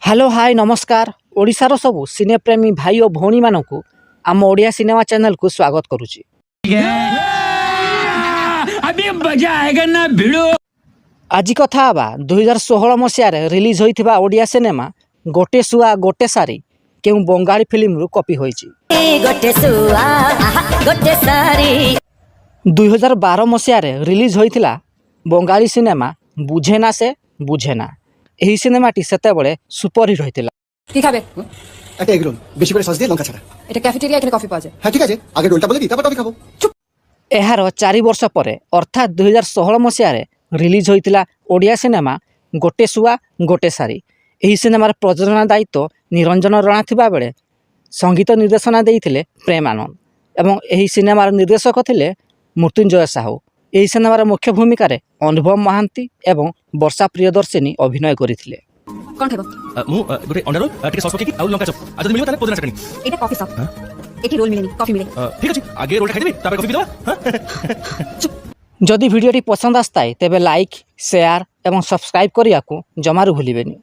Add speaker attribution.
Speaker 1: Hello hi नमस्कार ओडिशार सबु सिनेप्रेमी भाई और भौणी मानकु आम ओडिया सिनेमा चैनल को स्वागत करुछि।
Speaker 2: अभी मजा आएगा ना भिड़ो।
Speaker 1: आज कथा हवा 2016 मसीह रिलीज होइथिबा ओडिया सिनेमा गोटे सुआ गोटे सारी केउ बंगाली फिल्म रु कॉपी होइछि। 2012 मसीह रिलीज होइथिला बंगाली सिनेमा बुझेना से बुझेना। एही सिनेमाटी सेतेबेले सुपरहिट होइथिला।
Speaker 3: কি খাবে?
Speaker 4: একটা এগ রোল বেশি করে সস দিয়ে লঙ্কা ছাড়া।
Speaker 3: এটা ক্যাফেটেরিয়া, এখানে কফি পাওয়া যায়।
Speaker 4: হ্যাঁ ঠিক আছে, আগে রোলটা বলে দিই তারপর কফি খাবো। চুপ।
Speaker 1: एहार 4 वर्ष पर अर्थात 2016 मसीह रिलीज होइथिला ओडिया सिनेमा गोटे सुआ गोटे सारी। एही सिनेमार प्रयोजना दायित्व निरंजन रणा थिबा बेले संगीत निर्देशना देइथिले प्रेम आनंद एवं एही सिनेमार निर्देशक थिले मृत्युंजय साहू। एही सिनेमार मुख्य भूमिका रे अनुभव महांती एवं वर्षा प्रियदर्शिनी अभिनय करिथिले।
Speaker 3: কোন খাইব?
Speaker 5: मु गोटे अंडा रोल टिके सॉस पकेकी आउ लंका चप आज मिलियो ताले पोदना चटनी
Speaker 3: এটা কফি শপ। এটি রোল মিলেনি, কফি মিলে।
Speaker 5: ठीक अछि आगे रोल खाइ देबी तापर कॉफी पीदबा।
Speaker 1: जदि वीडियोटी पसंद आस्ताए तेबे लाइक शेयर एवं सब्सक्राइब करिया को जमारू भूलिबेनी।